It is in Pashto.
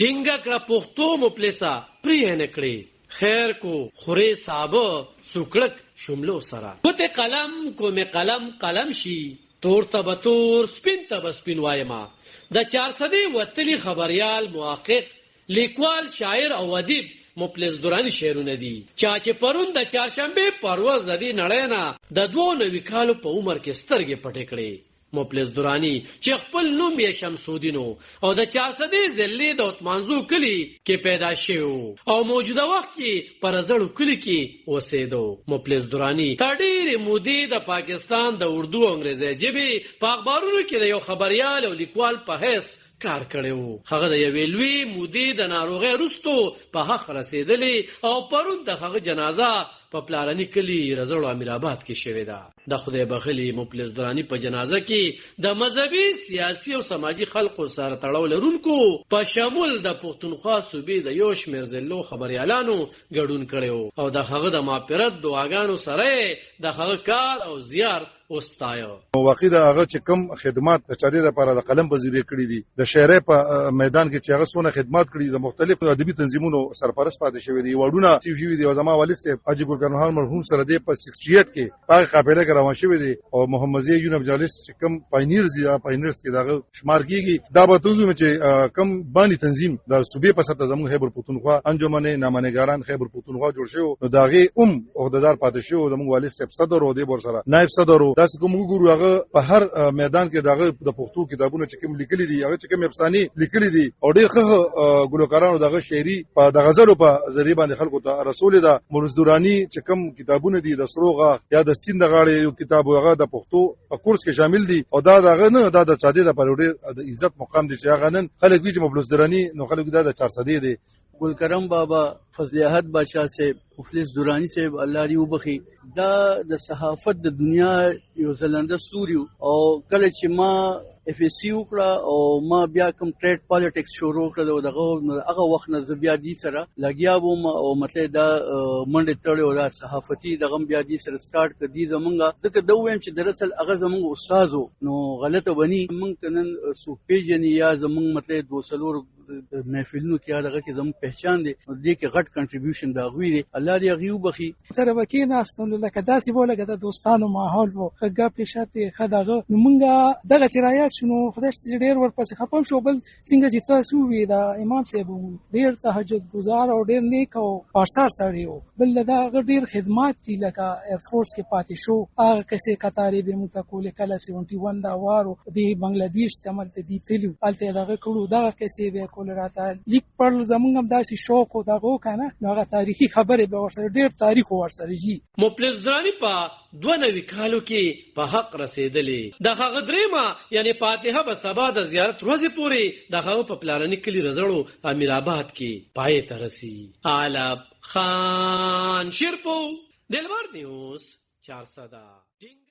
ټینګه کړه پښتو مفلسه پرې نه کړې خیر کو خورې صابه سوکړک شملو سره کوته قلم کومه قلم شي تور ته تور سپین ته سپین وایما د 400 وتلی خبريال محقق لیکوال شاعر او ادیب مفلس درانی شعرونه دي چې پرون د چهارشنبه پرواز د دې نړۍ نه د 92 کالو په عمر کې سترګې پټې کړې مفلس درانی چې خپل نوم یې شمسودینو او د 400 ضلع د اتمانزو کلی کې پیدا شو او موجوده وخت کې پر زړو کلی کې اوسېدو مفلس درانی تر ډېرې مودې د پاکستان د اردو او انګریزي ژبې په اخبارونو کې د یو خبريال او لیکوال په حیث کار کړو هغه د یوې لوی مودې د ناروغۍ وروسته په حق رسیدلی او پرون د هغه جنازه په پلارنی کلی رزړو امیرآباد کې شوې ده د خدای بخلی مفلس درانی په جنازه کې د مذهبي سیاسي او سماجی خلکو سره تړاو لرونکو په شمول د پښتونخوا صوبې د یو شمېر ضلعو خبريالانو ګډون کړو او د هغه د مغفرت دعاګانو سره د هغه کار او زیار واستایو واقع دا هغه چې کم خدمات د چاري لپاره د قلم په ذریعہ کړی دي د شعري په میدان کې چې هغه سونه خدمات کړی د مختلفو ادبي تنظیمونو سرپرست پاتې شوی دی وړونه سی وی دی او زما والد صاحب حاجی ګلګرنوال مرحوم سره دی په 68 کې هغه قافله کې روان شوی دی او محمد زی یونس جالس چې کم پاینیرز دی پاینیرز کې دغه شمار کیږي دا به توزو چې کم باندې تنظیم د صوبې په سطح زموږ خیبر پختونخوا انجمن نامنګاران خیبر پختونخوا جوړ شو نو داغه عہدیدار پاتې شو زموږ والد صاحب صدر او دی ور سره نائب صدر تاسو کوم ګورو هغه په هر میدان کې دغه د پښتو کتابونو چې کوم لیکلي دي هغه چې کوم افسانې لیکلي دي او ډېر ښه ګلوکارانو دغه شعري په د غزلو په ذریعہ باندې خلکو ته رسول ده مولوی چې کوم کتابونه دي د سروغه یا د سیند غاړې یو کتاب هغه د پښتو په کورس کې شامل دي او دا دغه نه د چادي د پر ډېر د عزت مقام دي چې هغه نن خلک وی چې مفلس درانی نو خلک دا د 400 دي ګلکرم بابا فضل احد بادشاہ سے مفلس درانی سے الله دی وبخي دا د صحافت د دنیا یو زلنده ستوري او کله چې ما اف اس سی وکړه او ما بیا کوم ټریډ پالیټکس شروع کړل او هغه وخت نه بیا دي سره لګیا وم او مطلب دا منډه تړلې او دا صحافتي دغه بیا دي سره سٹارټ کړی زمونږه ځکه دا وایم چې دراصل هغه زمونږ استادو نو غلطه ونی مونږ کنن سو پیجن یا زمونږ مطلب دوسلور محفلونو کې دغه کې زموږ پہچان دي نو دې کې غټ کنټریبیوشن دا غوي دي الله دې غيو بخي سره وکینا استل لکه داسې بوله د دوستانو ماحول وو هغه پېښته خدغه نو مونږه دغه چرایات شنو خدای دې ډېر ورپسې خپم شو بل څنګه چې تاسو وی دا امام صاحب ډېر تهجد گزار او ډېر نیک او پارسار سړی وو بل دا ډېر خدمات دي لکه ایرفورس کې پاتې شو هغه کسې قطارې به متقول کله 71 دا وارو دی بنگلاديش تمل ته دی تلو الته دغه کړو دا کسې به کول راته لیک پر زمونږ هم داسې شوق او دغه کنه هغه تاریخي خبره به ورسره ډېر تاریخ ورسره جی مفلس درانی په 92 کالو کې په حق رسیدلی د هغه دریمه یعنی فاتحه به سبا د زیارت ورځې پورې د هغه په پلاننی کلی رزړو امیرآباد کې پای ته رسی علب خان شیرپو دلبر نیوز 400